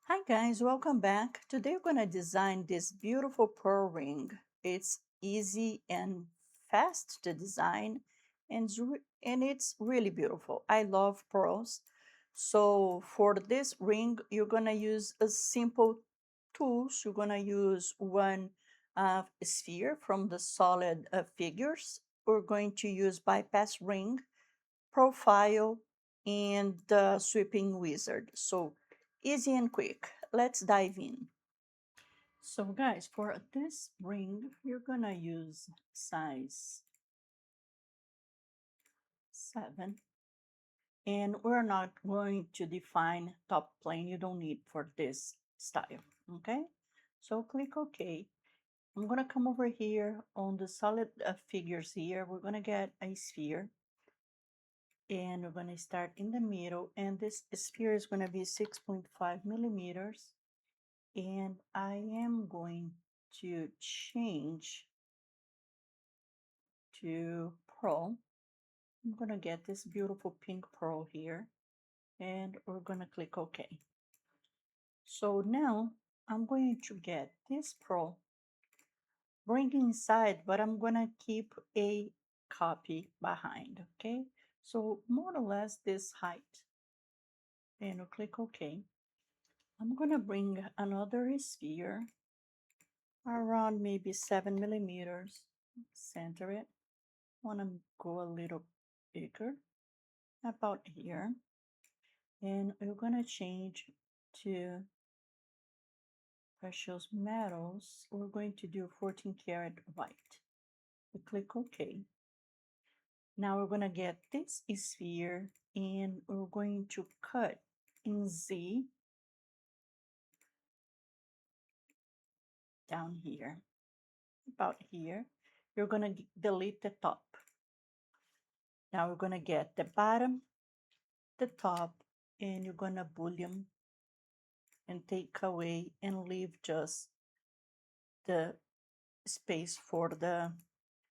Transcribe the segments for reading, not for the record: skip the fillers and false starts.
Hi guys, welcome back. Today we're going to design this beautiful pearl ring. It's easy and fast to design and it's really beautiful. I love pearls. So for this ring, you're going to use a simple tools. You're going to use one sphere from the solid figures. We're going to use bypass ring, profile, and the sweeping wizard. So easy and quick. Let's dive in. So guys, for this ring, you're gonna use size 7. And we're not going to define top plane. You don't need for this style, okay? So click OK. I'm gonna come over here on the solid figures here. We're gonna get a sphere. And we're going to start in the middle, and this sphere is going to be 6.5 millimeters, and I am going to change to pearl. I'm going to get this beautiful pink pearl here, and we're going to click OK. So now I'm going to get this pearl, bring inside, but I'm going to keep a copy behind, okay? So more or less this height, and we'll click OK. I'm gonna bring another sphere around maybe 7 millimeters, center it. Wanna go a little bigger, about here. And we're gonna change to precious metals. We're going to do 14 karat white. We click OK. Now we're gonna get this sphere and we're going to cut in Z down here, about here. You're gonna delete the top. Now we're gonna get the bottom, the top, and you're gonna boolean and take away and leave just the space for the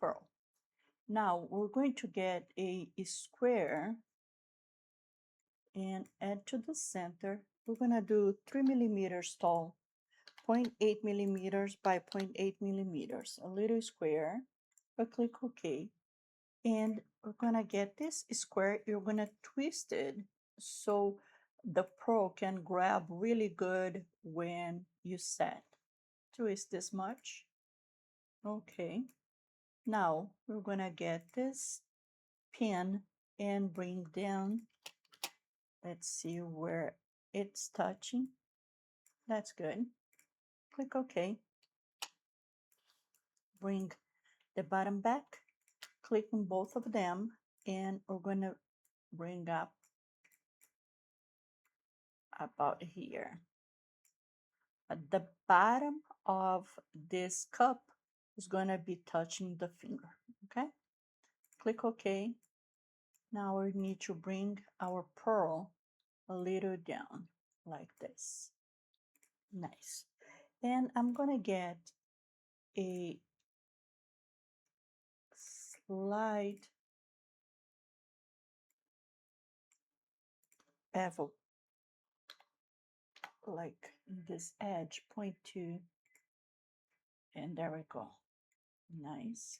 pearl. Now we're going to get a square and add to the center. We're gonna do 3 millimeters tall, 0.8 millimeters by 0.8 millimeters, a little square. But click OK. And we're gonna get this square, you're gonna twist it so the pearl can grab really good when you set. Twist this much. Okay. Now we're gonna get this pin and bring down. Let's see where it's touching. That's good. Click OK. Bring the bottom back. Click on both of them and we're gonna bring up about here. At the bottom of this cup is going to be touching the finger, okay? Click OK. Now we need to bring our pearl a little down like this. Nice. And I'm going to get a slight bevel, like this edge, 0.2, and there we go. Nice.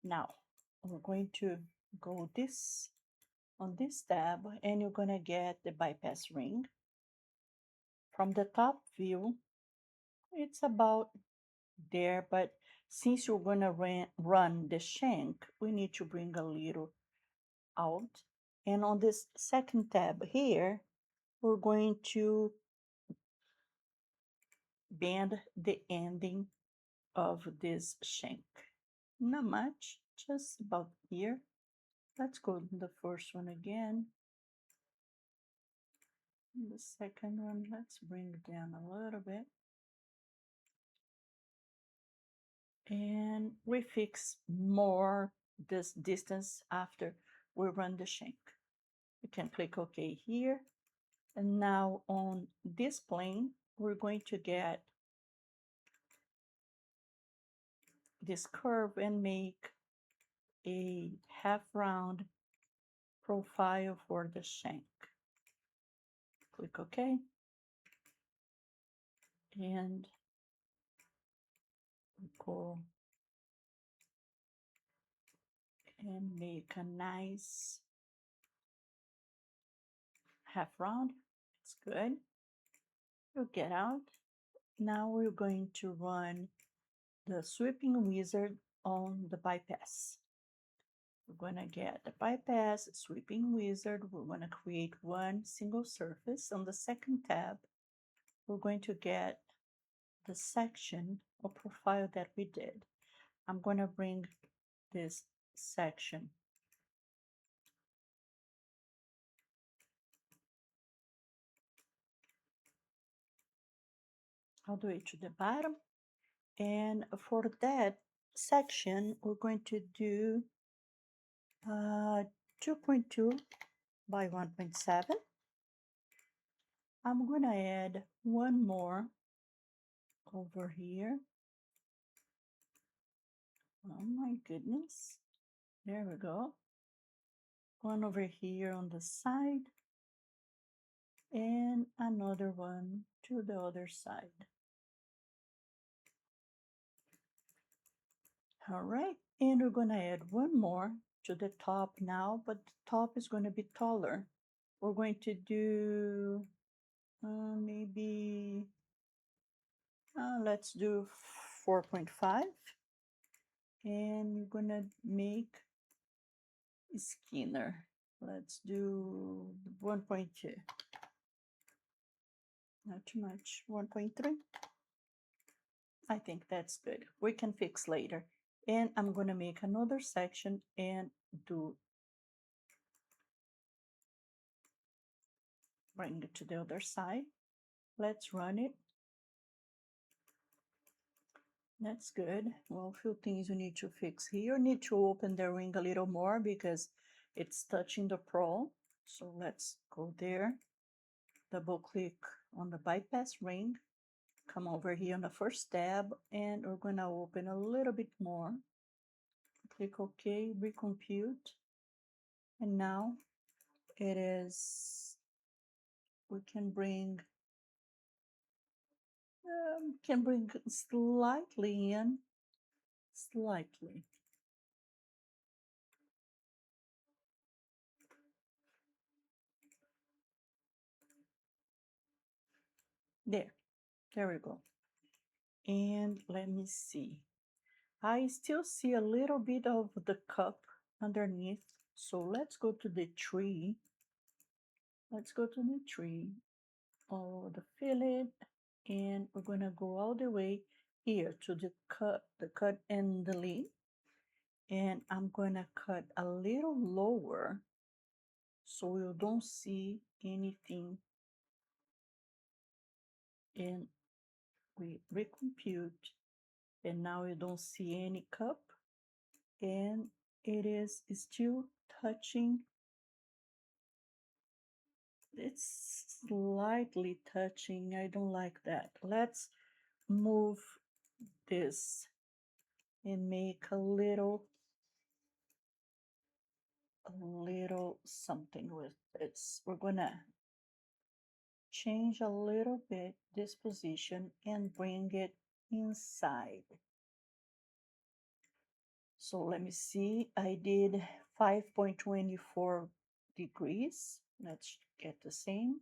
Now we're going to go this on this tab, and you're going to get the bypass ring. From the top view, it's about there, but since you're going to run the shank, we need to bring a little out. And on this second tab here, we're going to bend the ending of this shank. Not much, just about here. Let's go to the first one again. The second one, let's bring it down a little bit. And we fix more this distance after we run the shank. You can click OK here. And now on this plane, we're going to get this curve and make a half round profile for the shank. Click OK. And go and make a nice half round. It's good. We'll get out. Now we're going to run the sweeping wizard on the bypass. We're going to get the bypass sweeping wizard. We're going to create one single surface. On the second tab, we're going to get the section or profile that we did. I'm going to bring this section all the way to the bottom. And for that section, we're going to do 2.2 by 1.7. I'm going to add one more over here. Oh my goodness. There we go. One over here on the side and another one to the other side. All right, and we're going to add one more to the top now, but the top is going to be taller. We're going to do maybe, let's do 4.5. And we're going to make Skinner. Let's do 1.2. Not too much. 1.3. I think that's good. We can fix later. And I'm going to make another section and bring it to the other side. Let's run it. That's good. Well, a few things you need to fix here. You need to open the ring a little more because it's touching the prow. So let's go there. Double click on the bypass ring. Come over here on the first tab and we're going to open a little bit more. Click OK, recompute. And now it is, we can bring slightly in, slightly. There we go. And let me see. I still see a little bit of the cup underneath. So let's go to the tree. Let's go to the tree. Oh, the fillet. And we're going to go all the way here to the cut and the lead. And I'm going to cut a little lower so you don't see anything. And we recompute. And now you don't see any cup. And it is still touching. It's slightly touching. I don't like that. Let's move this and make a little something with this. We're gonna change a little bit this position and bring it inside. So let me see, I did 5.24 degrees. Let's get the same.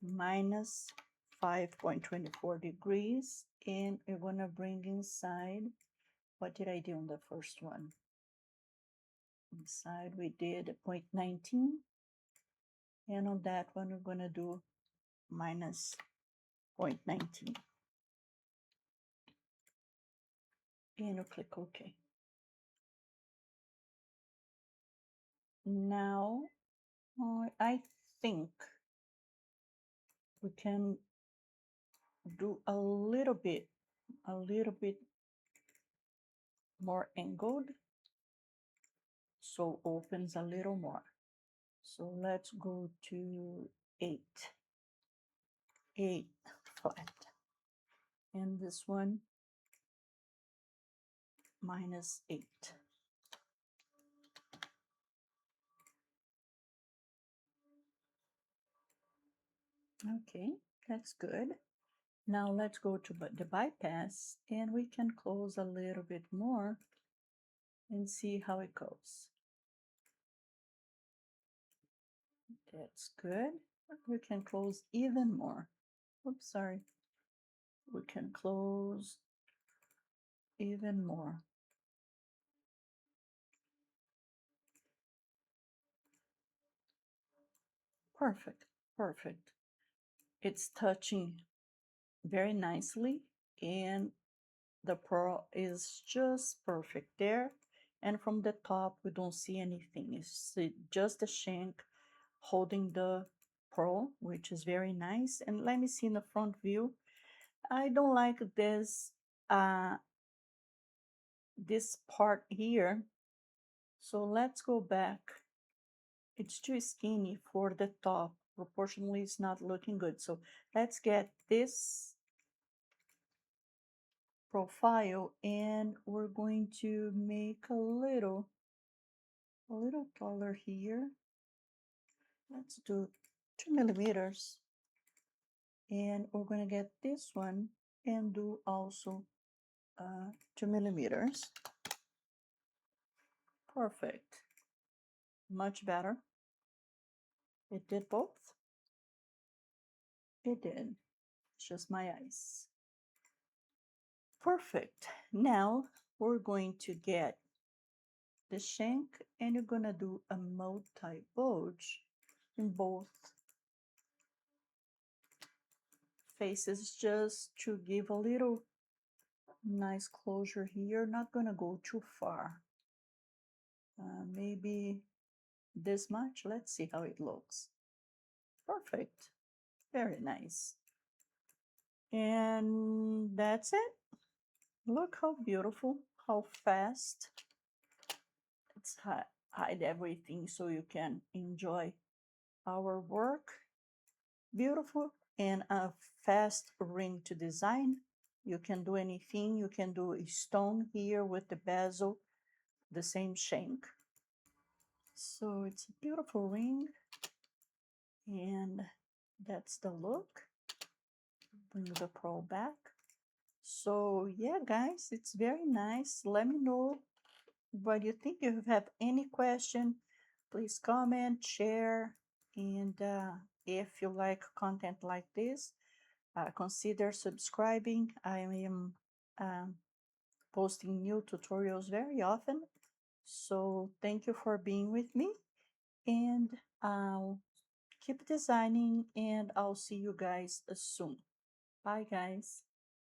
Minus 5.24 degrees, and we're gonna bring inside. What did I do on the first one? Inside we did 0.19, and on that one we're gonna do minus 0.19. And you click OK. Now I think we can do a little bit more angled, so opens a little more. So let's go to 8 flat, and this one minus 8. Okay, that's good. Now let's go to the bypass and we can close a little bit more and see how it goes. That's good. We can close even more. Oops, sorry. We can close even more. Perfect, perfect. It's touching very nicely and the pearl is just perfect there. And from the top, we don't see anything. It's just the shank holding the pearl, which is very nice. And let me see in the front view. I don't like uh, this part here. So let's go back. It's too skinny for the top. Proportionally, it's not looking good. So let's get this profile and we're going to make a little taller here. Let's do 2 millimeters. And we're going to get this one and do also 2 millimeters. Perfect. Much better. It did both. It did. It's just my eyes. Perfect. Now we're going to get the shank and you're going to do a multi-bulge in both faces just to give a little nice closure here. Not going to go too far. Maybe this much. Let's see how it looks. Perfect. Very nice. And that's it. Look how beautiful, how fast. Let's hide everything so you can enjoy our work. Beautiful and a fast ring to design. You can do anything. You can do a stone here with the bezel, the same shank. So it's a beautiful ring. And that's the look. Bring the pearl back. So yeah, guys, it's very nice. Let me know what you think. If you have any question, please comment, share, and if you like content like this, consider subscribing. I am um, posting new tutorials very often. So thank you for being with me, and I'll keep designing, and I'll see you guys soon. Bye, guys.